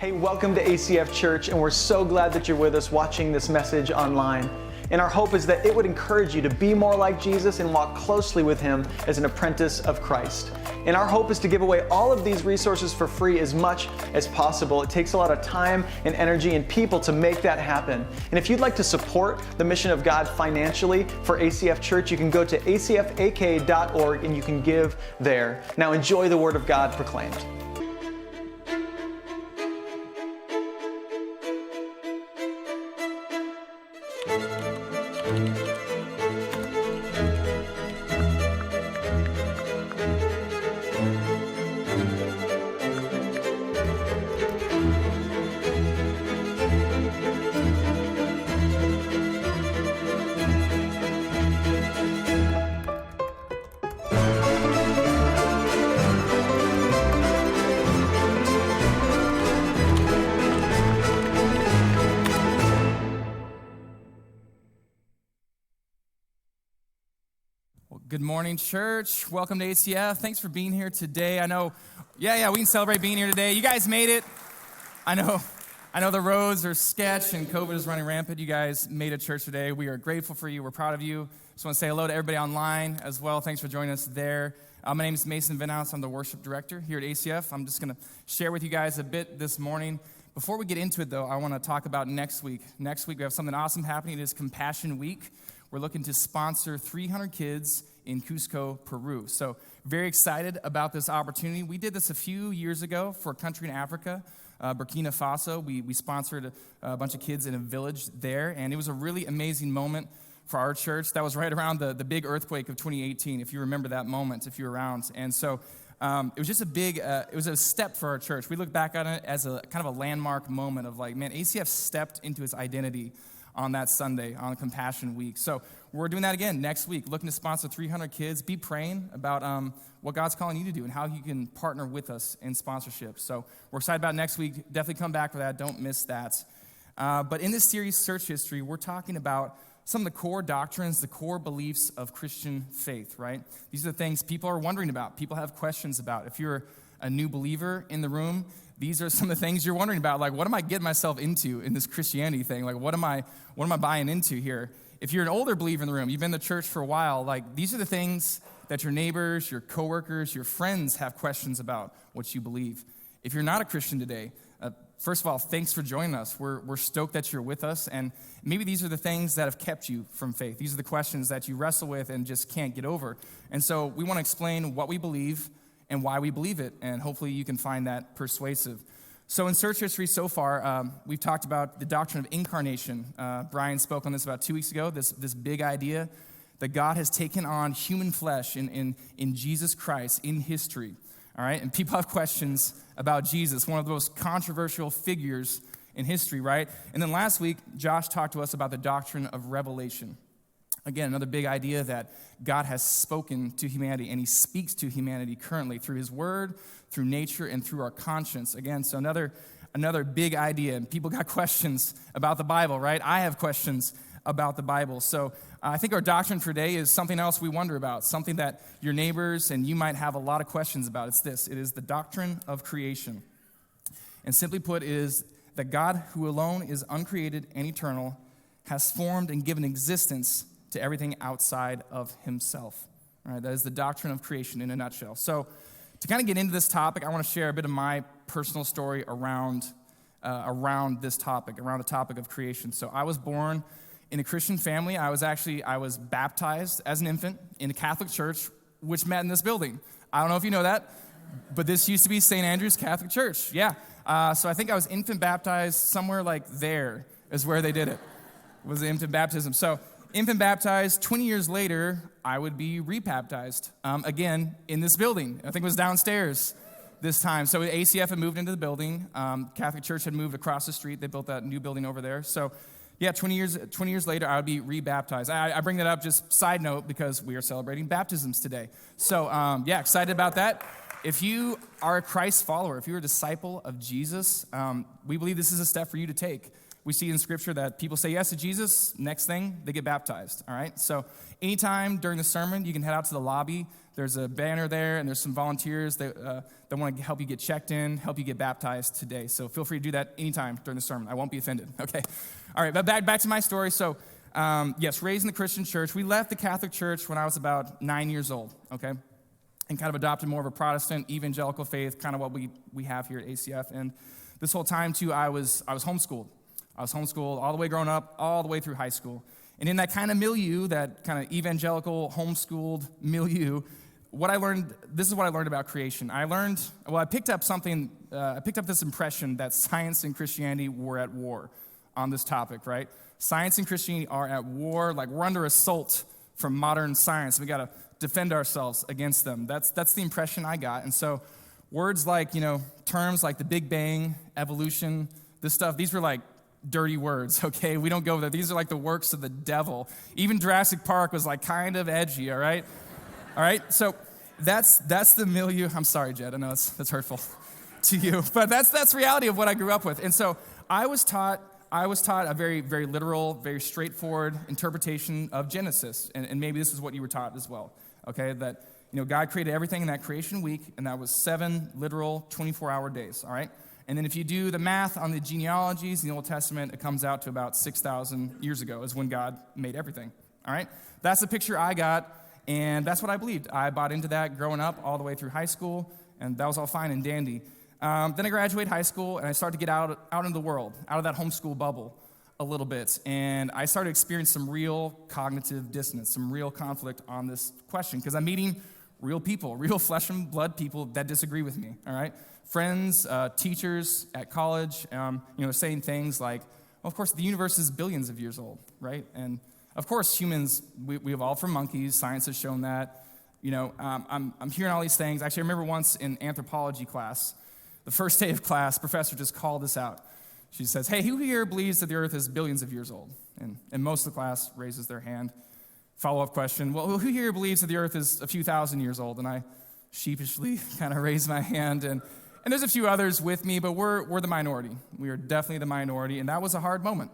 Hey, welcome to ACF Church, and we're so glad that you're with us watching this message online. And our hope is that it would encourage you to be more like Jesus and walk closely with Him as an apprentice of Christ. And our hope is to give away all of these resources for free as much as possible. It takes a lot of time and energy and people to make that happen. And if you'd like to support the mission of God financially for ACF Church, you can go to acfak.org and you can give there. Now enjoy the Word of God proclaimed. Good morning, church. Welcome to ACF. Thanks for being here today. I know, we can celebrate being here today. You guys made it. I know the roads are sketch and COVID is running rampant. You guys made it church today. We are grateful for you. We're proud of you. Just want to say hello to everybody online as well. Thanks for joining us there. My name is Mason Vinhouse. I'm the worship director here at ACF. I'm just going to share with you guys a bit this morning. Before we get into it, though, I want to talk about next week. Next week, we have something awesome happening. It is Compassion Week. We're looking to sponsor 300 kids in Cusco, Peru. So very excited about this opportunity. We did this a few years ago for a country in Africa, Burkina Faso. We sponsored a bunch of kids in a village there, and it was a really amazing moment for our church. That was right around the big earthquake of 2018, if you remember that moment, if you were around. And so it was just it was a step for our church. We look back on it as a kind of a landmark moment of like, man, ACF stepped into its identity on that Sunday, on Compassion Week. So we're doing that again next week, looking to sponsor 300 kids. Be praying about what God's calling you to do and how you can partner with us in sponsorship. So we're excited about next week. Definitely come back for that. Don't miss that. But in this series, Search History, we're talking about some of the core doctrines, the core beliefs of Christian faith, right? These are the things people are wondering about, people have questions about. If you're a new believer in the room, these are some of the things you're wondering about, like, what am I getting myself into in this Christianity thing? Like, what am I buying into here? If you're an older believer in the room, you've been to church for a while, like, these are the things that your neighbors, your coworkers, your friends have questions about what you believe. If you're not a Christian today, first of all, thanks for joining us. We're stoked that you're with us, and maybe these are the things that have kept you from faith. These are the questions that you wrestle with and just can't get over. And so we want to explain what we believe and why we believe it, and hopefully you can find that persuasive. So in Search History so far, we've talked about the Doctrine of Incarnation. Brian spoke on this about 2 weeks ago, this big idea that God has taken on human flesh in Jesus Christ in history, all right? And people have questions about Jesus, one of the most controversial figures in history, right? And then last week, Josh talked to us about the Doctrine of Revelation. Again, another big idea that God has spoken to humanity, and He speaks to humanity currently through His Word, through nature, and through our conscience. Again, so another big idea. And people got questions about the Bible, right? I have questions about the Bible. So I think our doctrine for today is something else we wonder about, something that your neighbors and you might have a lot of questions about. It's this. It is the doctrine of creation. And simply put, it is that God, who alone is uncreated and eternal, has formed and given existence to everything outside of Himself. All right, that is the doctrine of creation in a nutshell. So to kind of get into this topic, I want to share a bit of my personal story around this topic, around the topic of creation. So I was born in a Christian family. I was baptized as an infant in a Catholic church, which met in this building. I don't know if you know that, but this used to be St. Andrew's Catholic Church. Yeah. So I think I was infant baptized somewhere like there is where they did it. It was the infant baptism. So infant baptized, 20 years later, I would be rebaptized, again, in this building. I think it was downstairs this time. So ACF had moved into the building. Catholic Church had moved across the street. They built that new building over there. So, 20 years later, I would be rebaptized. I bring that up just side note because we are celebrating baptisms today. So, excited about that. If you are a Christ follower, if you're a disciple of Jesus, we believe this is a step for you to take. we see in Scripture that people say yes to Jesus, next thing, they get baptized, all right? So anytime during the sermon, you can head out to the lobby. There's a banner there, and there's some volunteers that want to help you get checked in, help you get baptized today. So feel free to do that anytime during the sermon. I won't be offended, okay? All right, but back to my story. So, yes, raised in the Christian church. We left the Catholic Church when I was about 9 years old, okay? And kind of adopted more of a Protestant evangelical faith, kind of what we have here at ACF. And this whole time, too, I was homeschooled. I was homeschooled all the way growing up, all the way through high school. And in that kind of milieu, that kind of evangelical, homeschooled milieu, this is what I learned about creation. I picked up this impression that science and Christianity were at war on this topic, right? Science and Christianity are at war, like we're under assault from modern science. We got to defend ourselves against them. That's the impression I got. And so words like, terms like the Big Bang, evolution, this stuff, these were like dirty words, okay? We don't go there. These are like the works of the devil. Even Jurassic Park was like kind of edgy, all right? All right, so that's the milieu. I'm sorry, Jed, I know that's hurtful to you, but that's the reality of what I grew up with. And so I was taught a very, very literal, very straightforward interpretation of Genesis, and maybe this is what you were taught as well, okay? That, God created everything in that creation week, and that was 7 literal 24-hour days, all right? And then if you do the math on the genealogies in the Old Testament, it comes out to about 6,000 years ago is when God made everything, all right? That's the picture I got, and that's what I believed. I bought into that growing up all the way through high school, and that was all fine and dandy. Then I graduated high school, and I started to get out into the world, out of that homeschool bubble a little bit, and I started to experience some real cognitive dissonance, some real conflict on this question, because I'm meeting real people, real flesh and blood people that disagree with me, all right? Friends, teachers at college, saying things like, well, of course, the universe is billions of years old, right? And of course, humans, we evolved from monkeys. Science has shown that. I'm hearing all these things. Actually, I remember once in anthropology class, the first day of class, professor just called this out. She says, hey, who here believes that the earth is billions of years old? And most of the class raises their hand. Follow-up question, well, who here believes that the earth is a few thousand years old? And I sheepishly kind of raised my hand. And there's a few others with me, but we're the minority. We are definitely the minority, and that was a hard moment.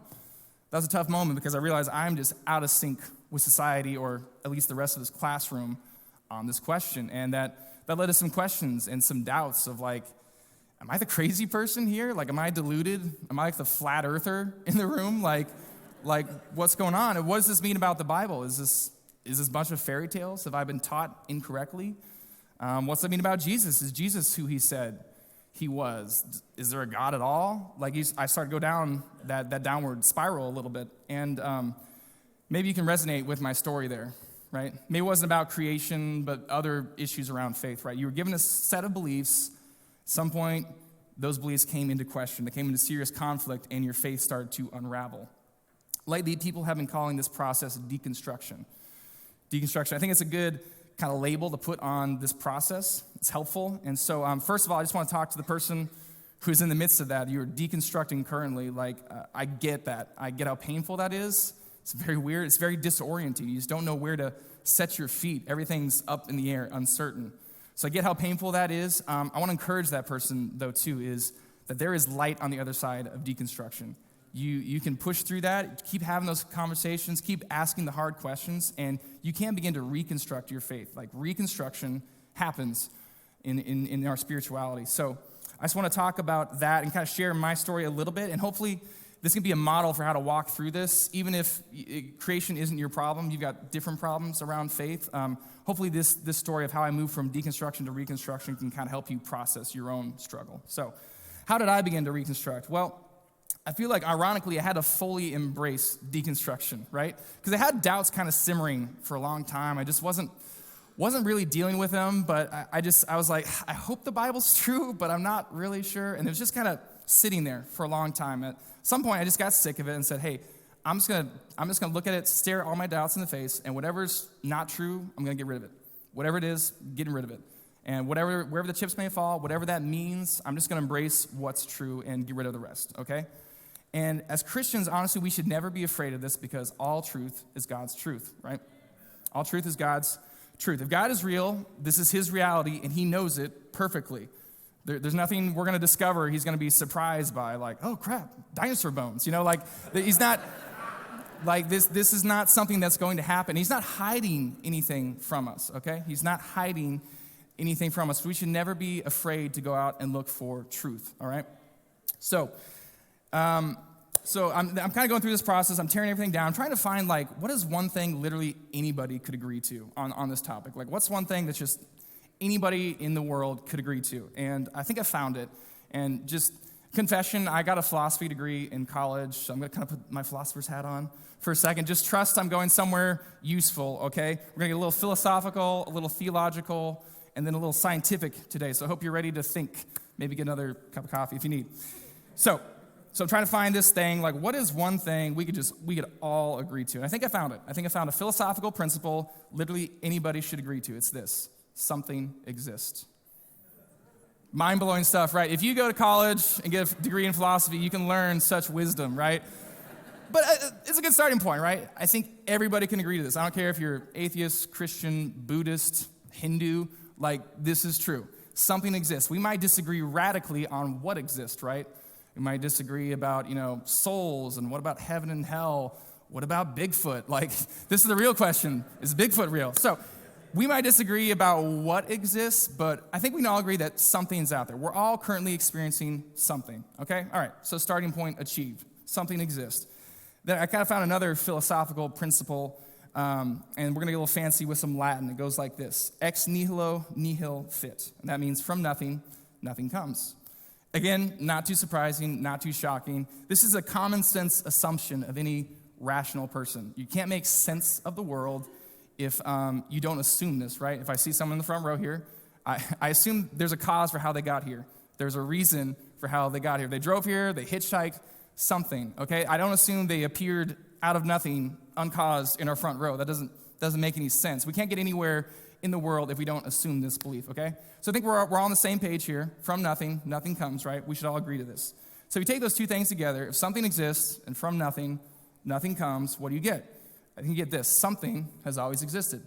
That was a tough moment because I realized I'm just out of sync with society, or at least the rest of this classroom, on this question. And that led to some questions and some doubts of like, am I the crazy person here? Like, am I deluded? Am I like the flat earther in the room? Like what's going on? And what does this mean about the Bible? Is this a bunch of fairy tales? Have I been taught incorrectly? What's that mean about Jesus? Is Jesus who he said he was? Is there a God at all? Like, I started to go down that downward spiral a little bit. And maybe you can resonate with my story there, right? Maybe it wasn't about creation, but other issues around faith, right? You were given a set of beliefs. At some point, those beliefs came into question. They came into serious conflict, and your faith started to unravel. Lately, people have been calling this process deconstruction. Deconstruction, I think it's a good kind of label to put on this process. It's helpful. And so, first of all, I just want to talk to the person who's in the midst of that. You're deconstructing currently. I get that. I get how painful that is. It's very weird. It's very disorienting. You just don't know where to set your feet. Everything's up in the air, uncertain. So I get how painful that is. I want to encourage that person, though, too, is that there is light on the other side of deconstruction. You can push through that, keep having those conversations, keep asking the hard questions, and you can begin to reconstruct your faith. Like, reconstruction happens in our spirituality. So I just want to talk about that and kind of share my story a little bit, and hopefully this can be a model for how to walk through this. Even if creation isn't your problem, you've got different problems around faith. Hopefully this story of how I moved from deconstruction to reconstruction can kind of help you process your own struggle. So how did I begin to reconstruct? Well, I feel like, ironically, I had to fully embrace deconstruction, right? Because I had doubts kind of simmering for a long time. I just wasn't really dealing with them, but I was like, I hope the Bible's true, but I'm not really sure. And it was just kind of sitting there for a long time. At some point, I just got sick of it and said, hey, I'm just gonna look at it, stare all my doubts in the face, and whatever's not true, I'm gonna get rid of it. Whatever it is, getting rid of it. And wherever the chips may fall, whatever that means, I'm just gonna embrace what's true and get rid of the rest, okay? And as Christians, honestly, we should never be afraid of this because all truth is God's truth, right? All truth is God's truth. If God is real, this is his reality, and he knows it perfectly. There's nothing we're going to discover he's going to be surprised by, like, oh, crap, dinosaur bones. He's not, like, this is not something that's going to happen. He's not hiding anything from us, okay? He's not hiding anything from us. We should never be afraid to go out and look for truth, all right? So I'm kind of going through this process. I'm tearing everything down. I'm trying to find, like, what is one thing literally anybody could agree to on this topic? Like, what's one thing that's just anybody in the world could agree to? And I think I found it. And just confession, I got a philosophy degree in college, so I'm going to kind of put my philosopher's hat on for a second. Just trust I'm going somewhere useful, okay? We're going to get a little philosophical, a little theological, and then a little scientific today. So I hope you're ready to think. Maybe get another cup of coffee if you need. So I'm trying to find this thing, like, what is one thing we could all agree to? And I think I found it. I think I found a philosophical principle literally anybody should agree to. It's this: something exists. Mind-blowing stuff, right? If you go to college and get a degree in philosophy, you can learn such wisdom, right? But it's a good starting point, right? I think everybody can agree to this. I don't care if you're atheist, Christian, Buddhist, Hindu, like, this is true. Something exists. We might disagree radically on what exists, right? We might disagree about, souls, and what about heaven and hell? What about Bigfoot? Like, this is the real question. Is Bigfoot real? So we might disagree about what exists, but I think we can all agree that something's out there. We're all currently experiencing something, okay? All right, so starting point achieved. Something exists. Then I kind of found another philosophical principle, and we're going to get a little fancy with some Latin. It goes like this: ex nihilo nihil fit. And that means from nothing, nothing comes. Again, not too surprising, not too shocking. This is a common sense assumption of any rational person. You can't make sense of the world if you don't assume this, right? If I see someone in the front row here, I assume there's a cause for how they got here. There's a reason for how they got here. They drove here, they hitchhiked, something, okay? I don't assume they appeared out of nothing, uncaused, in our front row. That doesn't make any sense. We can't get anywhere in the world if we don't assume this belief, okay? So I think we're all on the same page here. From nothing, nothing comes, right? We should all agree to this. So if you take those two things together, if something exists and from nothing, nothing comes, what do you get? I think you get this: something has always existed.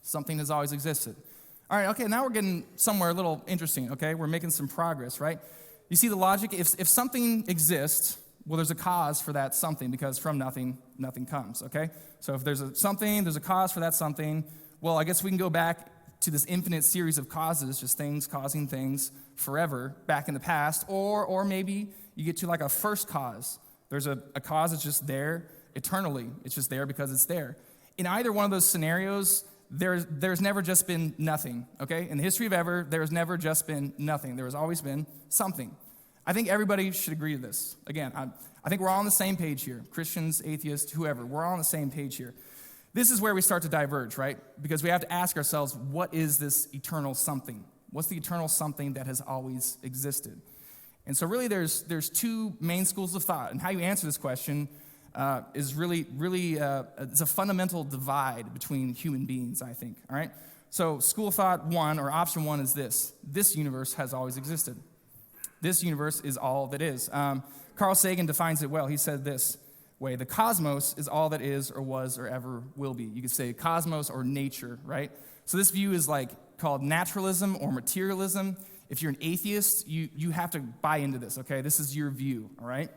Something has always existed. All right, okay, now we're getting somewhere a little interesting, okay? We're making some progress, right? You see the logic? If something exists, well, there's a cause for that something, because from nothing, nothing comes, okay? So if there's there's a cause for that something. Well, I guess we can go back to this infinite series of causes, just things causing things forever back in the past, or maybe you get to like a first cause. There's a cause that's just there eternally. It's just there because it's there. In either one of those scenarios, there's never just been nothing, okay? In the history of ever, there's never just been nothing. There has always been something. I think everybody should agree to this. Again, I think we're all on the same page here. Christians, atheists, whoever, we're all on the same page here. This is where we start to diverge, right? Because we have to ask ourselves, what is this eternal something? What's the eternal something that has always existed? And so really there's two main schools of thought, and how you answer this question is really it's a fundamental divide between human beings, I think, all right? So school of thought one, or option one, is this: this universe has always existed. This universe is all that is. Carl Sagan defines it well. He said this way: the cosmos is all that is or was or ever will be. You could say cosmos or nature, right? So this view is like called naturalism or materialism. If you're an atheist, you have to buy into this, okay? This is your view, all right?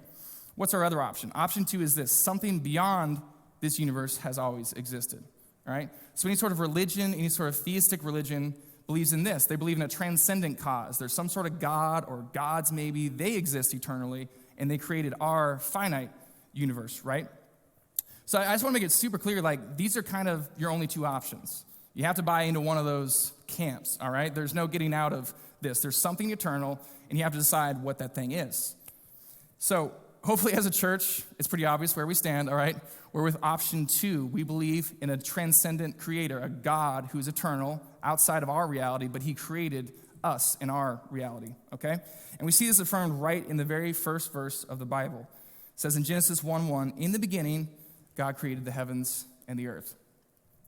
What's our other option? Option two is this: something beyond this universe has always existed, all right? So any sort of religion, any sort of theistic religion believes in this. They believe in a transcendent cause. There's some sort of God or gods maybe. They exist eternally, and they created our finite universe, right? So I just want to make it super clear, like, these are kind of your only two options. You have to buy into one of those camps, all right? There's no getting out of this. There's something eternal, and you have to decide what that thing is. So hopefully as a church, it's pretty obvious where we stand, all right? We're with option two. We believe in a transcendent creator, a God who's eternal, outside of our reality, but he created us in our reality, okay? And we see this affirmed right in the very first verse of the Bible. It says in Genesis 1:1, "In the beginning, God created the heavens and the earth."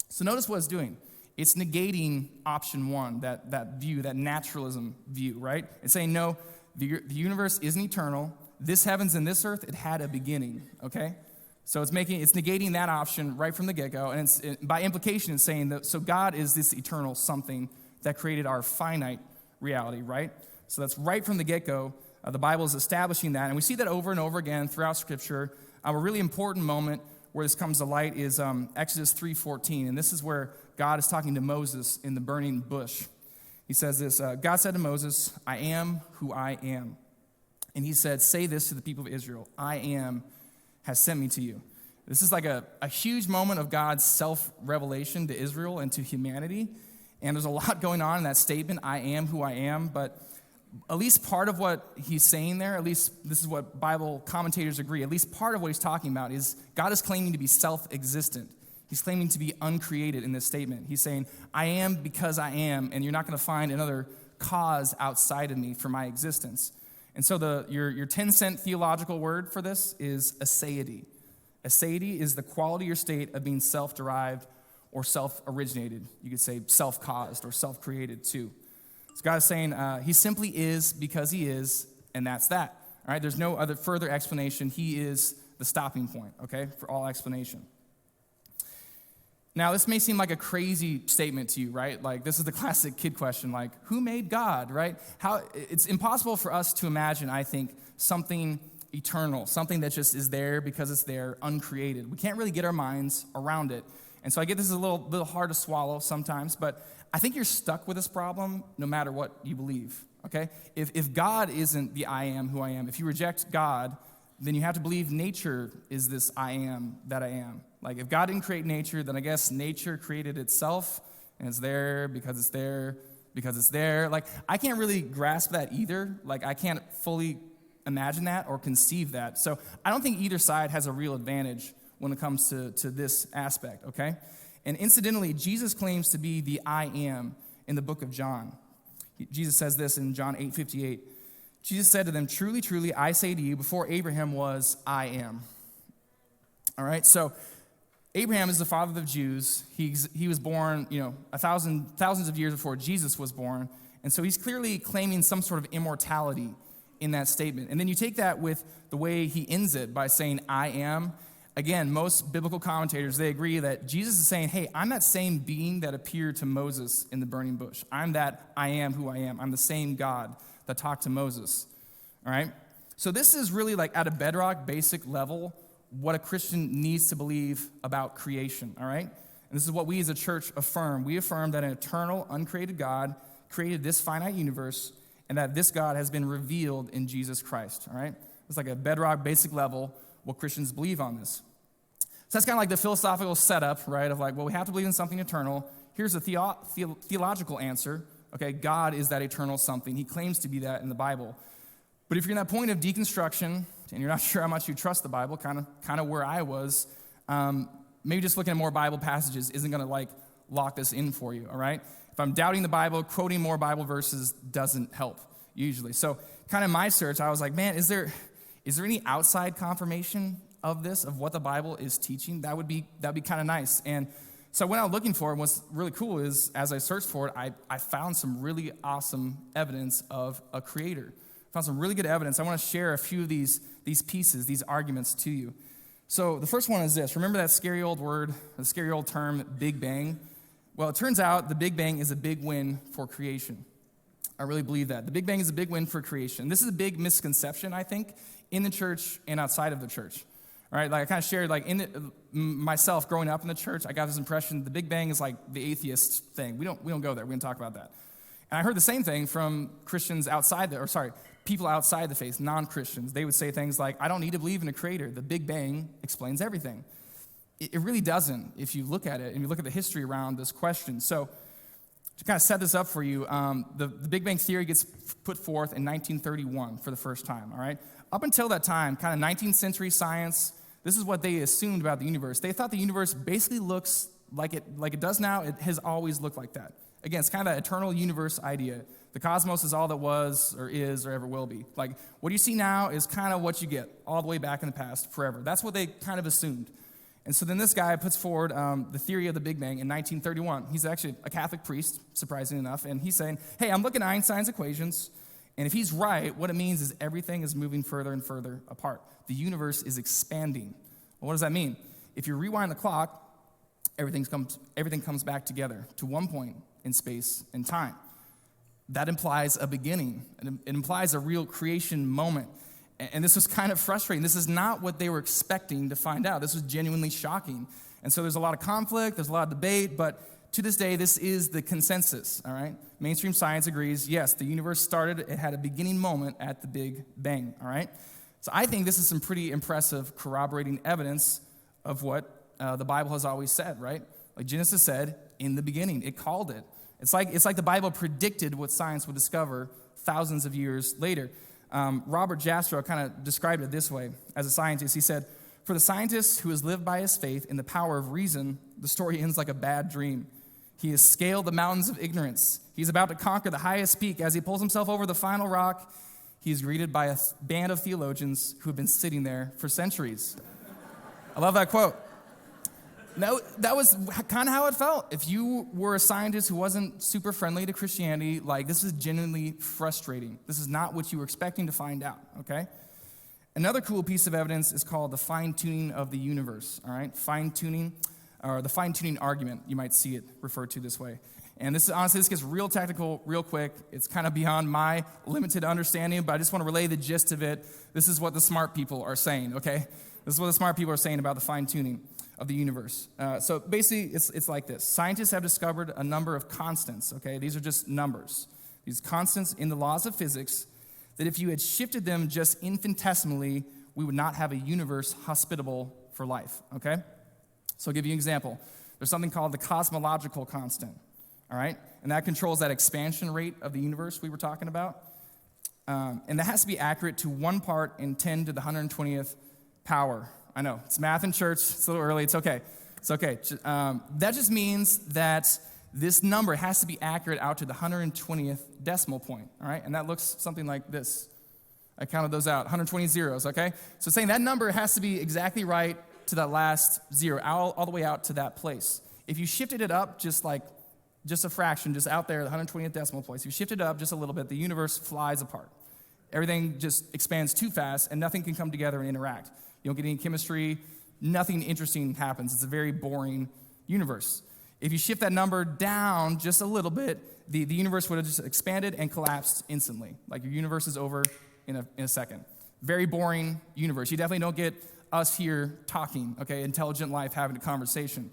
So notice what it's doing. It's negating option one, that view, that naturalism view, right? It's saying, no, the universe isn't eternal. This heavens and this earth, it had a beginning, okay? So it's negating that option right from the get-go, and by implication, it's saying that, so God is this eternal something that created our finite reality, right? So that's right from the get-go. The Bible is establishing that, and we see that over and over again throughout Scripture. A really important moment where this comes to light is Exodus 3:14, and this is where God is talking to Moses in the burning bush. He says this, God said to Moses, I am who I am. And he said, say this to the people of Israel, I am has sent me to you. This is like a huge moment of God's self-revelation to Israel and to humanity. And there's a lot going on in that statement, I am who I am. But at least part of what he's saying there, at least this is what Bible commentators agree, at least part of what he's talking about is God is claiming to be self-existent. He's claiming to be uncreated in this statement. He's saying, I am because I am, and you're not going to find another cause outside of me for my existence. And so your 10-cent theological word for this is aseity. Aseity is the quality or state of being self-derived or self-originated. You could say self-caused or self-created too. So God is saying he simply is because he is, and that's that. All right, there's no other further explanation. He is the stopping point, okay, for all explanation. Now, this may seem like a crazy statement to you, right? Like, this is the classic kid question, like, who made God, right? It's impossible for us to imagine, I think, something eternal, something that just is there because it's there, uncreated. We can't really get our minds around it. And so I get this is a little hard to swallow sometimes, but I think you're stuck with this problem no matter what you believe, okay? If God isn't the I am who I am, if you reject God, then you have to believe nature is this I am that I am. Like, if God didn't create nature, then I guess nature created itself, and it's there because it's there because it's there. Like, I can't really grasp that either. Like, I can't fully imagine that or conceive that. So I don't think either side has a real advantage when it comes to this aspect, okay? And incidentally, Jesus claims to be the I am in the book of John. Jesus says this in John 8:58. Jesus said to them, truly, truly, I say to you, before Abraham was, I am. All right, so Abraham is the father of the Jews. He was born, thousands of years before Jesus was born. And so he's clearly claiming some sort of immortality in that statement. And then you take that with the way he ends it by saying, I am. Again, most biblical commentators, they agree that Jesus is saying, hey, I'm that same being that appeared to Moses in the burning bush. I'm that I am who I am. I'm the same God that talked to Moses. All right? So this is really like at a bedrock, basic level, what a Christian needs to believe about creation, all right? And this is what we as a church affirm. We affirm that an eternal, uncreated God created this finite universe and that this God has been revealed in Jesus Christ, all right? It's like a bedrock, basic level, what Christians believe on this. So that's kind of like the philosophical setup, right, of like, well, we have to believe in something eternal. Here's a theological answer, okay? God is that eternal something. He claims to be that in the Bible. But if you're in that point of deconstruction, and you're not sure how much you trust the Bible, kind of where I was, maybe just looking at more Bible passages isn't going to like lock this in for you, all right? If I'm doubting the Bible, quoting more Bible verses doesn't help usually. So kind of my search, I was like, man, is there any outside confirmation of this, of what the Bible is teaching? That'd be kind of nice. And so when I was looking for it, what's really cool is as I searched for it, I found some really awesome evidence of a creator. Found some really good evidence. I want to share a few of these pieces, these arguments to you. So the first one is this. Remember that scary old word, the scary old term, Big Bang? Well, it turns out the Big Bang is a big win for creation. I really believe that. The Big Bang is a big win for creation. This is a big misconception, I think, in the church and outside of the church. All right, like I kind of shared, like myself growing up in the church, I got this impression the Big Bang is like the atheist thing. We don't go there. We're going to talk about that. And I heard the same thing from Christians people outside the faith, non-Christians. They would say things like, I don't need to believe in a creator. The Big Bang explains everything. It really doesn't if you look at it and you look at the history around this question. So to kind of set this up for you, the Big Bang theory gets put forth in 1931 for the first time, all right? Up until that time, kind of 19th century science, this is what they assumed about the universe. They thought the universe basically looks like it does now. It has always looked like that. Again, it's kind of that eternal universe idea. The cosmos is all that was or is or ever will be. Like, what you see now is kind of what you get all the way back in the past forever. That's what they kind of assumed. And so then this guy puts forward the theory of the Big Bang in 1931. He's actually a Catholic priest, surprisingly enough, and he's saying, hey, I'm looking at Einstein's equations, and if he's right, what it means is everything is moving further and further apart. The universe is expanding. Well, what does that mean? If you rewind the clock, everything comes back together to one point in space and time. that implies a beginning. It implies a real creation moment. And this was kind of frustrating. This is not what they were expecting to find out. This was genuinely shocking. And so there's a lot of conflict, there's a lot of debate, but to this day, this is the consensus, all right? Mainstream science agrees, yes, the universe started, it had a beginning moment at the Big Bang, all right? So I think this is some pretty impressive corroborating evidence of what the Bible has always said, right? Like Genesis said, in the beginning, it called it. It's like the Bible predicted what science would discover thousands of years later. Robert Jastrow kind of described it this way as a scientist. He said, "For the scientist who has lived by his faith in the power of reason, the story ends like a bad dream. He has scaled the mountains of ignorance. He's about to conquer the highest peak. As he pulls himself over the final rock, he is greeted by a band of theologians who have been sitting there for centuries." I love that quote. No, that was kind of how it felt. If you were a scientist who wasn't super friendly to Christianity, like, this is genuinely frustrating. This is not what you were expecting to find out, okay? Another cool piece of evidence is called the fine-tuning of the universe, all right? Fine-tuning, or the fine-tuning argument, you might see it referred to this way. And this gets real technical real quick. It's kind of beyond my limited understanding, but I just want to relay the gist of it. This is what the smart people are saying, okay? This is what the smart people are saying about the fine-tuning of the universe. So basically, it's like this. Scientists have discovered a number of constants, okay? These are just numbers. These constants in the laws of physics that if you had shifted them just infinitesimally, we would not have a universe hospitable for life, okay? So I'll give you an example. There's something called the cosmological constant, all right? And that controls that expansion rate of the universe we were talking about. And that has to be accurate to 1 part in 10 to the 120th power. I know, it's math in church, it's a little early, it's okay. It's okay. That just means that this number has to be accurate out to the 120th decimal point, all right? And that looks something like this. I counted those out, 120 zeros, okay? So saying that number has to be exactly right to that last zero, all the way out to that place. If you shifted it up just a fraction, just out there, the 120th decimal place, if you shift it up just a little bit, the universe flies apart. Everything just expands too fast, and nothing can come together and interact. You don't get any chemistry, nothing interesting happens. It's a very boring universe. If you shift that number down just a little bit, the universe would have just expanded and collapsed instantly. Like, your universe is over in a second. Very boring universe. You definitely don't get us here talking, okay, intelligent life having a conversation.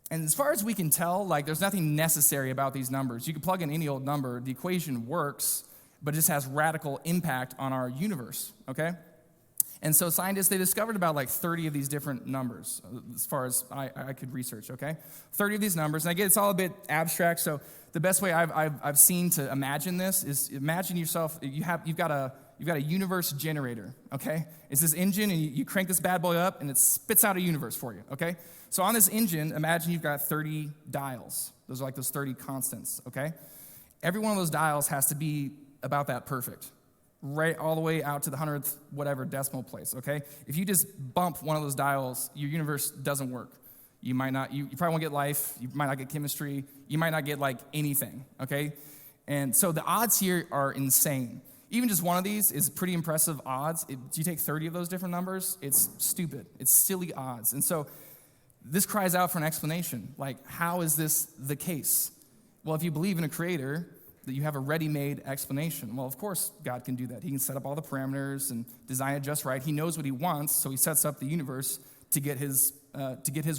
And as far as we can tell, like, there's nothing necessary about these numbers. You can plug in any old number, the equation works, but it just has radical impact on our universe, okay? And so scientists, they discovered about like 30 of these different numbers, as far as I could research, okay? 30 of these numbers, and I get it's all a bit abstract, so the best way I've seen to imagine this is imagine yourself, you've got a universe generator, okay? It's this engine, and you crank this bad boy up, and it spits out a universe for you, okay? So on this engine, imagine you've got 30 dials. Those are like those 30 constants, okay? Every one of those dials has to be about that perfect, right all the way out to the 100th whatever decimal place, okay? If you just bump one of those dials, your universe doesn't work. You probably won't get life, you might not get chemistry, you might not get like anything, okay? And so the odds here are insane. Even just one of these is pretty impressive odds. If you take 30 of those different numbers, it's stupid. It's silly odds. And so this cries out for an explanation. Like, how is this the case? Well, if you believe in a creator, that you have a ready-made explanation. Well, of course, God can do that. He can set up all the parameters and design it just right. He knows what he wants, so he sets up the universe to get his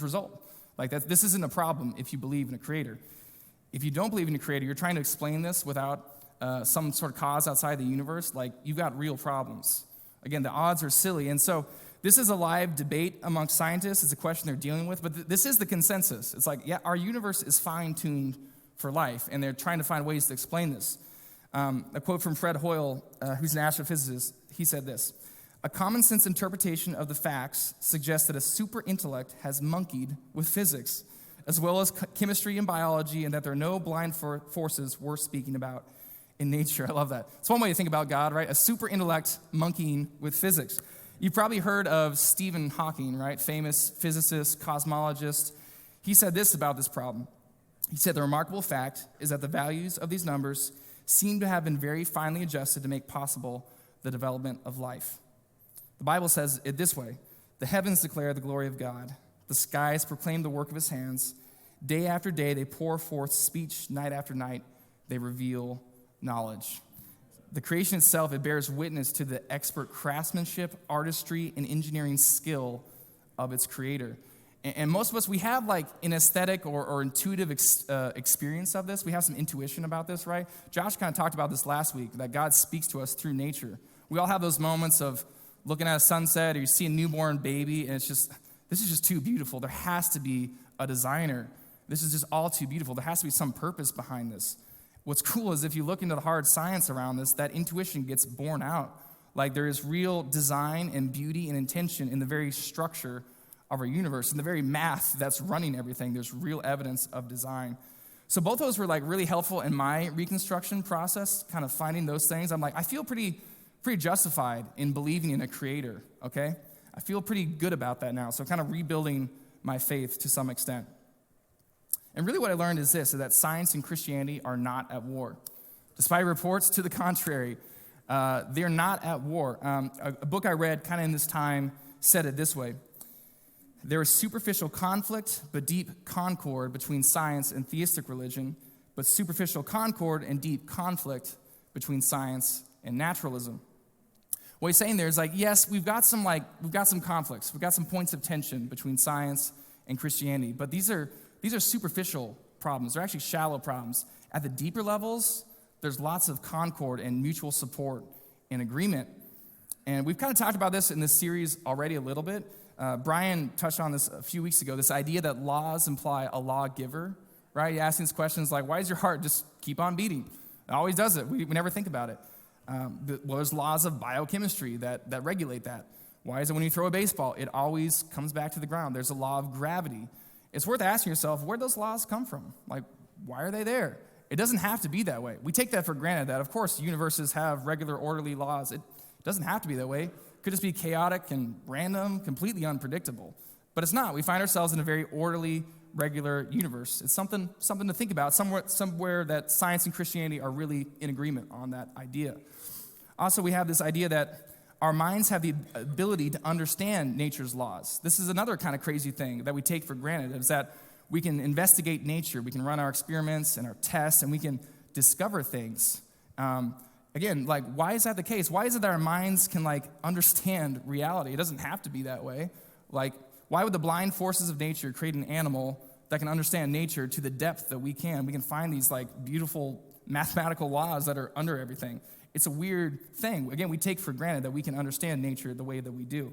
result. Like, this isn't a problem if you believe in a creator. If you don't believe in a creator, you're trying to explain this without some sort of cause outside the universe, like, you've got real problems. Again, the odds are silly. And so this is a live debate amongst scientists. It's a question they're dealing with, but this is the consensus. It's like, yeah, our universe is fine-tuned for life, and they're trying to find ways to explain this. A quote from Fred Hoyle, who's an astrophysicist, he said this: "A common sense interpretation of the facts suggests that a super intellect has monkeyed with physics, as well as chemistry and biology, and that there are no blind forces worth speaking about in nature." I love that. It's one way to think about God, right? A super intellect monkeying with physics. You've probably heard of Stephen Hawking, right? Famous physicist, cosmologist. He said this about this problem. He said, "The remarkable fact is that the values of these numbers seem to have been very finely adjusted to make possible the development of life." The Bible says it this way: "The heavens declare the glory of God. The skies proclaim the work of his hands. Day after day they pour forth speech, night after night. they reveal knowledge. The creation itself, it bears witness to the expert craftsmanship, artistry, and engineering skill of its creator. And most of us, we have like an aesthetic or intuitive experience of this. We have some intuition about this, right? Josh kind of talked about this last week, that God speaks to us through nature. We all have those moments of looking at a sunset or you see a newborn baby, and this is just too beautiful. There has to be a designer. This is just all too beautiful. There has to be some purpose behind this. What's cool is if you look into the hard science around this, that intuition gets borne out. Like there is real design and beauty and intention in the very structure of our universe, in the very math that's running everything. There's real evidence of design. So both those were like really helpful in my reconstruction process, kind of finding those things. I'm like, I feel pretty justified in believing in a creator, okay? I feel pretty good about that now. So kind of rebuilding my faith to some extent. And really what I learned is this, is that science and Christianity are not at war. Despite reports to the contrary, they're not at war. A book I read kind of in this time said it this way: there is superficial conflict but deep concord between science and theistic religion, but superficial concord and deep conflict between science and naturalism. What he's saying there is like, yes, we've got some conflicts, we've got some points of tension between science and Christianity, but these are superficial problems. They're actually shallow problems. At the deeper levels, there's lots of concord and mutual support and agreement. And we've kind of talked about this in this series already a little bit. Brian touched on this a few weeks ago, this idea that laws imply a lawgiver, right? He asks these questions like, why does your heart just keep on beating? It always does it. We never think about it. Well, there's laws of biochemistry that regulate that. Why is it when you throw a baseball, it always comes back to the ground? There's a law of gravity. It's worth asking yourself, where do those laws come from? Like, why are they there? It doesn't have to be that way. We take that for granted, that of course universes have regular, orderly laws. It doesn't have to be that way. It could just be chaotic and random, completely unpredictable. But it's not. We find ourselves in a very orderly, regular universe. It's something to think about, somewhere that science and Christianity are really in agreement on that idea. Also, we have this idea that our minds have the ability to understand nature's laws. This is another kind of crazy thing that we take for granted, is that we can investigate nature, we can run our experiments and our tests, and we can discover things. Again, like, why is that the case? Why is it that our minds can, like, understand reality? It doesn't have to be that way. Like, why would the blind forces of nature create an animal that can understand nature to the depth that we can? We can find these, like, beautiful mathematical laws that are under everything. It's a weird thing. Again, we take for granted that we can understand nature the way that we do.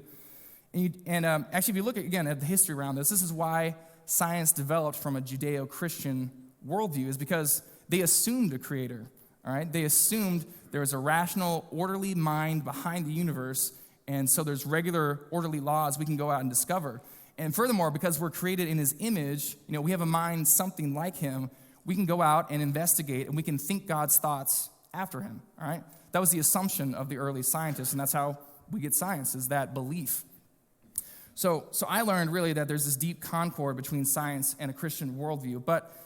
And actually, if you look again at the history around this is why science developed from a Judeo-Christian worldview, is because they assumed a creator, all right? They assumed there was a rational, orderly mind behind the universe, and so there's regular, orderly laws we can go out and discover. And furthermore, because we're created in his image, we have a mind something like him, we can go out and investigate, and we can think God's thoughts after him, all right? That was the assumption of the early scientists, and that's how we get science, is that belief. So I learned really that there's this deep concord between science and a Christian worldview, but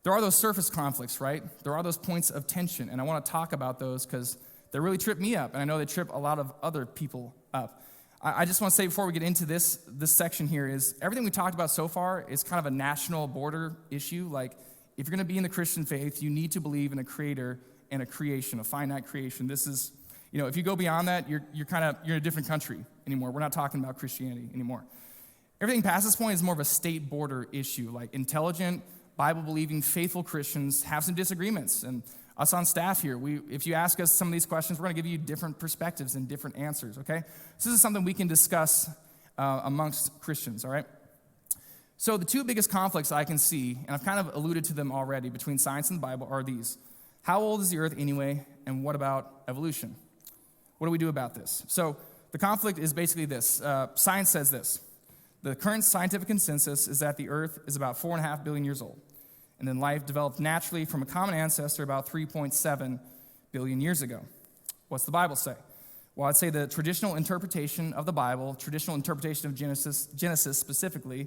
there are those surface conflicts, right? There are those points of tension, and I want to talk about those because they really trip me up, and I know they trip a lot of other people up. I just want to say before we get into this section here is everything we talked about so far is kind of a national border issue. Like, if you're going to be in the Christian faith, you need to believe in a creator and a creation, a finite creation. This is, if you go beyond that, you're in a different country anymore. We're not talking about Christianity anymore. Everything past this point is more of a state border issue. Like, intelligent, Bible-believing, faithful Christians have some disagreements. And us on staff here, if you ask us some of these questions, we're going to give you different perspectives and different answers, okay? So this is something we can discuss amongst Christians, all right? So the two biggest conflicts I can see, and I've kind of alluded to them already, between science and the Bible are these. How old is the earth anyway, and what about evolution? What do we do about this? So the conflict is basically this. Science says this. The current scientific consensus is that the earth is about 4.5 billion years old, and then life developed naturally from a common ancestor about 3.7 billion years ago. What's the Bible say? Well, I'd say the traditional interpretation of the Bible, traditional interpretation of Genesis specifically,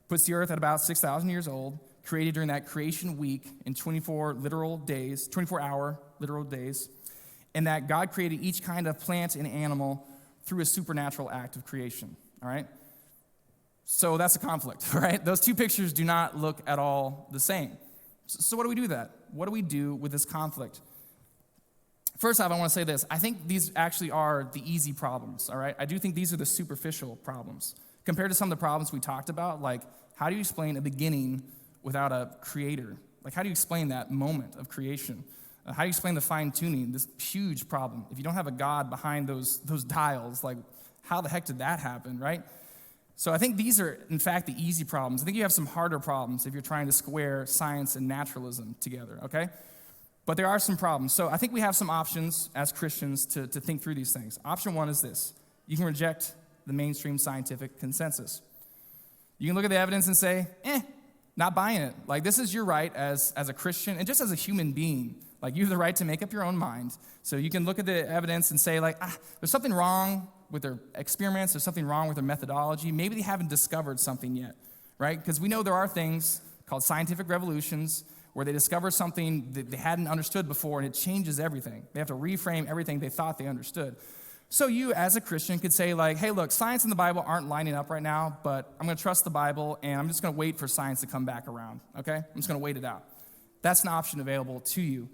puts the earth at about 6,000 years old, created during that creation week in 24-hour literal days, and that God created each kind of plant and animal through a supernatural act of creation, all right? So that's a conflict, right? Those two pictures do not look at all the same. So what do we do with that? what do we do with this conflict? First off, I want to say this. I think these actually are the easy problems, all right? I do think these are the superficial problems. Compared to some of the problems we talked about, like how do you explain a beginning without a creator? Like how do you explain that moment of creation? How do you explain the fine-tuning, this huge problem? If you don't have a God behind those dials, like how the heck did that happen, right? So I think these are, in fact, the easy problems. I think you have some harder problems if you're trying to square science and naturalism together, okay? But there are some problems. So I think we have some options as Christians to think through these things. Option one is this. You can reject the mainstream scientific consensus. You can look at the evidence and say, not buying it. Like, this is your right as a Christian and just as a human being. Like, you have the right to make up your own mind. So you can look at the evidence and say, like, there's something wrong with their experiments. There's something wrong with their methodology. Maybe they haven't discovered something yet, right? Because we know there are things called scientific revolutions where they discover something that they hadn't understood before, and it changes everything. They have to reframe everything they thought they understood. So you, as a Christian, could say, like, hey, look, science and the Bible aren't lining up right now, but I'm going to trust the Bible, and I'm just going to wait for science to come back around, okay? I'm just going to wait it out. That's an option available to you.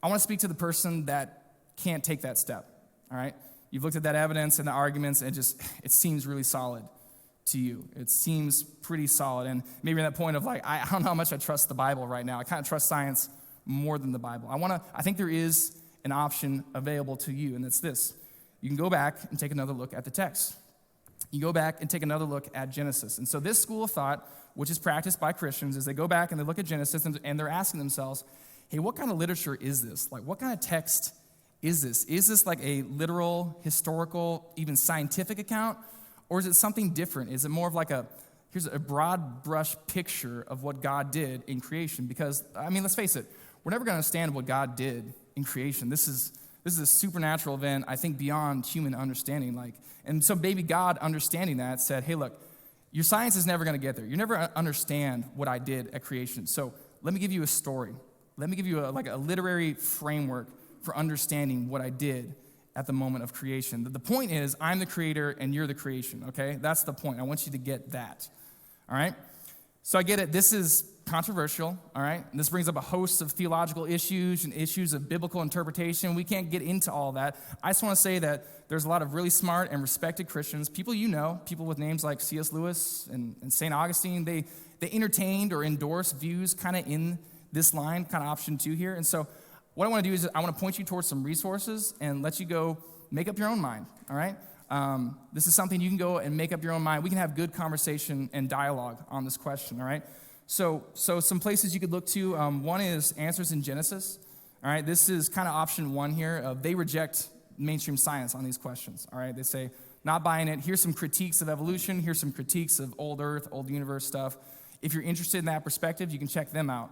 I want to speak to the person that can't take that step, all right? You've looked at that evidence and the arguments, and it seems really solid to you. It seems pretty solid, and maybe at that point of, like, I don't know how much I trust the Bible right now. I kind of trust science more than the Bible. I think there is an option available to you, and it's this. You can go back and take another look at the text. You go back and take another look at Genesis. And so this school of thought, which is practiced by Christians, is they go back and they look at Genesis and they're asking themselves, hey, what kind of literature is this? Like, what kind of text is this? Is this like a literal, historical, even scientific account? Or is it something different? Is it more of like here's a broad brush picture of what God did in creation? Because, I mean, let's face it, we're never going to understand what God did in creation. This is a supernatural event, I think, beyond human understanding. And so maybe God, understanding that, said, hey, look, your science is never going to get there. You never understand what I did at creation. So let me give you a story. Let me give you a literary framework for understanding what I did at the moment of creation. The point is, I'm the creator and you're the creation, okay? That's the point. I want you to get that, all right? So I get it. This is controversial, all right? And this brings up a host of theological issues and issues of biblical interpretation. We can't get into all that. I just want to say that there's a lot of really smart and respected Christians, people you know, people with names like C.S. Lewis and St. Augustine. They entertained or endorsed views kind of in this line, kind of option 2 here. And so what I want to do is I want to point you towards some resources and let you go make up your own mind, all right? This is something you can go and make up your own mind. We can have good conversation and dialogue on this question, all right? So some places you could look to, one is Answers in Genesis, all right? This is kind of option 1 here. They reject mainstream science on these questions, all right? They say, not buying it. Here's some critiques of evolution. Here's some critiques of old Earth, old universe stuff. If you're interested in that perspective, you can check them out.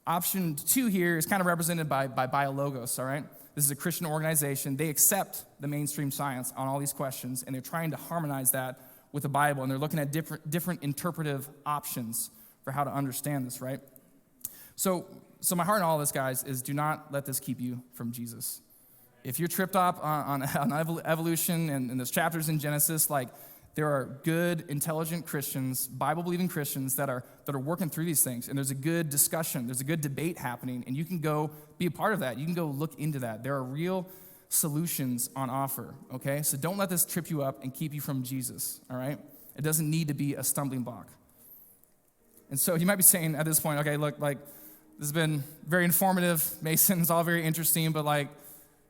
Option 2 here is kind of represented by BioLogos, all right? This is a Christian organization. They accept the mainstream science on all these questions, and they're trying to harmonize that with the Bible, and they're looking at different interpretive options for how to understand this, right? So my heart in all this, guys, is do not let this keep you from Jesus. If you're tripped up on evolution and there's chapters in Genesis, like, there are good, intelligent Christians, Bible-believing Christians that are working through these things, and there's a good discussion, there's a good debate happening, and you can go be a part of that. You can go look into that. There are real solutions on offer, okay? So don't let this trip you up and keep you from Jesus, all right? It doesn't need to be a stumbling block. And so you might be saying at this point, okay, look, like, this has been very informative, Mason, it's all very interesting, but, like,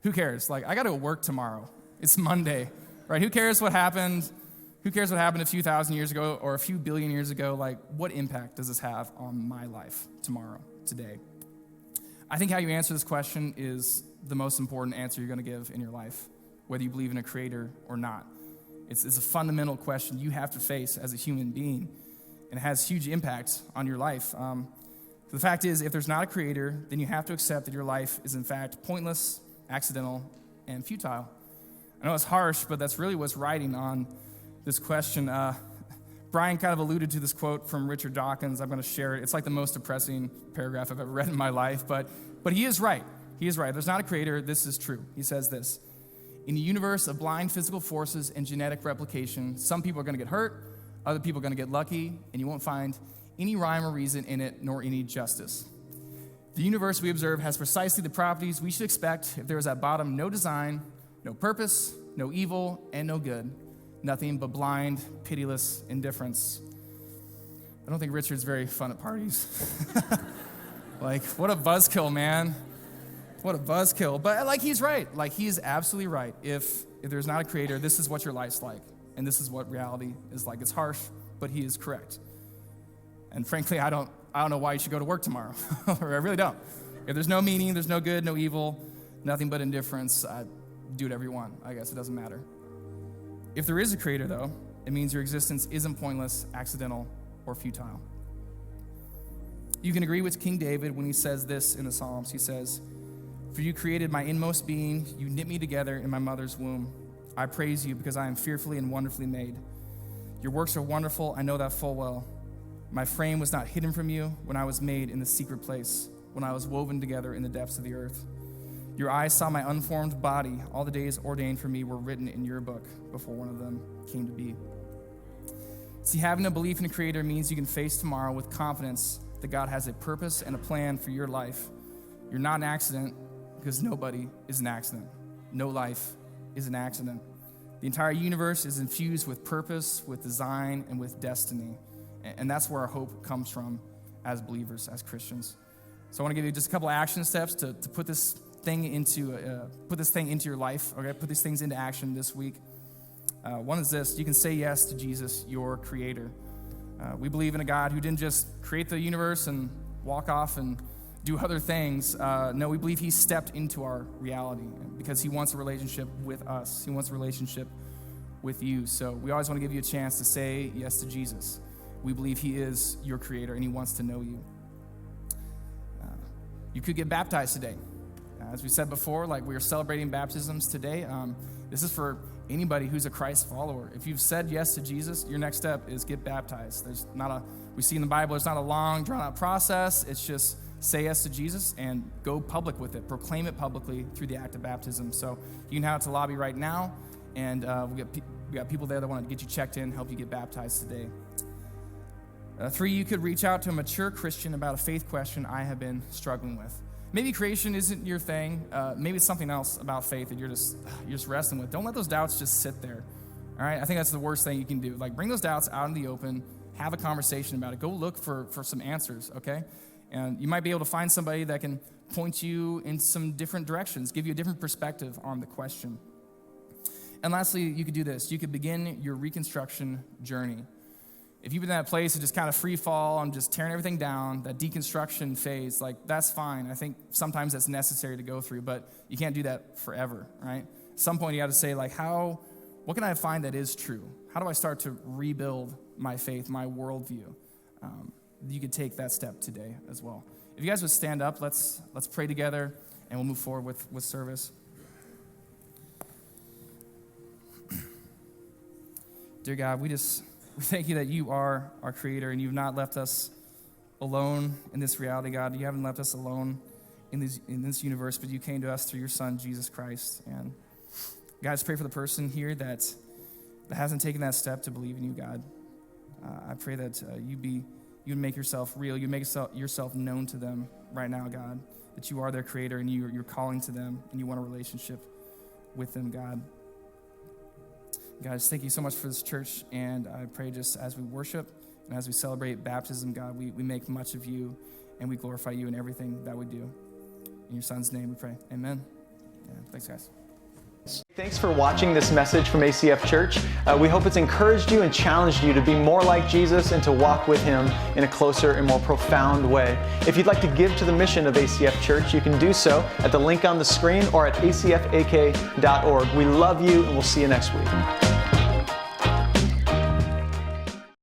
who cares? Like, I got to go work tomorrow. It's Monday, right? Who cares what happened? Who cares what happened a few thousand years ago or a few billion years ago? Like, what impact does this have on my life tomorrow, today? I think how you answer this question is the most important answer you're going to give in your life, whether you believe in a creator or not. It's a fundamental question you have to face as a human being, and it has huge impact on your life. The fact is, if there's not a creator, then you have to accept that your life is in fact pointless, accidental, and futile. I know it's harsh, but that's really what's riding on this question. Brian kind of alluded to this quote from Richard Dawkins. I'm going to share it. It's like the most depressing paragraph I've ever read in my life, but he is right. He is right. There's not a creator. This is true. He says this: in a universe of blind physical forces and genetic replication, some people are going to get hurt, other people are going to get lucky, and you won't find any rhyme or reason in it, nor any justice. The universe we observe has precisely the properties we should expect if there was at bottom no design, no purpose, no evil, and no good. Nothing but blind, pitiless indifference. I don't think Richard's very fun at parties. Like, what a buzzkill, man. What a buzzkill. But, like, he's right. Like, he is absolutely right. If there's not a creator, this is what your life's like. And this is what reality is like. It's harsh, but he is correct. And frankly, I don't know why you should go to work tomorrow. Or I really don't. If there's no meaning, there's no good, no evil, nothing but indifference, do whatever you want. I guess it doesn't matter. If there is a creator, though, it means your existence isn't pointless, accidental, or futile. You can agree with King David when he says this in the Psalms. He says, "For you created my inmost being, you knit me together in my mother's womb. I praise you because I am fearfully and wonderfully made. Your works are wonderful, I know that full well. My frame was not hidden from you when I was made in the secret place, when I was woven together in the depths of the earth. Your eyes saw my unformed body. All the days ordained for me were written in your book before one of them came to be." See, having a belief in a creator means you can face tomorrow with confidence that God has a purpose and a plan for your life. You're not an accident because nobody is an accident. No life is an accident. The entire universe is infused with purpose, with design, and with destiny. And that's where our hope comes from as believers, as Christians. So I want to give you just a couple of action steps to put this thing into your life. Okay, put these things into action this week. One is this: you can say yes to Jesus, your creator. We believe in a God who didn't just create the universe and walk off and do other things. No, we believe he stepped into our reality because he wants a relationship with us. He wants a relationship with you. So we always want to give you a chance to say yes to Jesus. We believe he is your creator and he wants to know you. You could get baptized today. As we said before, like, we are celebrating baptisms today. This is for anybody who's a Christ follower. If you've said yes to Jesus, your next step is get baptized. We see in the Bible, it's not a long, drawn-out process. It's just say yes to Jesus and go public with it. Proclaim it publicly through the act of baptism. So you can head out to the lobby right now, and we got people there that want to get you checked in, help you get baptized today. 3, you could reach out to a mature Christian about a faith question I have been struggling with. Maybe creation isn't your thing. Maybe it's something else about faith that you're just wrestling with. Don't let those doubts just sit there. All right? I think that's the worst thing you can do. Like, bring those doubts out in the open. Have a conversation about it. Go look for some answers, okay? And you might be able to find somebody that can point you in some different directions, give you a different perspective on the question. And lastly, you could do this. You could begin your Reconstruction journey. If you've been in that place of just kind of free fall and just tearing everything down, that deconstruction phase, like, that's fine. I think sometimes that's necessary to go through, but you can't do that forever, right? At some point you got to say, like, what can I find that is true? How do I start to rebuild my faith, my worldview? You could take that step today as well. If you guys would stand up, let's pray together, and we'll move forward with service. Dear God, we thank you that you are our creator, and you've not left us alone in this reality, God. You haven't left us alone in this universe, but you came to us through your Son, Jesus Christ. And God, I just pray for the person here that hasn't taken that step to believe in you, God. I pray that you make yourself real. You make yourself known to them right now, God, that you are their creator, and you're calling to them, and you want a relationship with them, God. Guys, thank you so much for this church, and I pray just as we worship and as we celebrate baptism, God, we make much of you, and we glorify you in everything that we do. In your Son's name we pray. Amen. Yeah, thanks, guys. Thanks for watching this message from ACF Church. We hope it's encouraged you and challenged you to be more like Jesus and to walk with him in a closer and more profound way. If you'd like to give to the mission of ACF Church, you can do so at the link on the screen or at acfak.org. We love you, and we'll see you next week.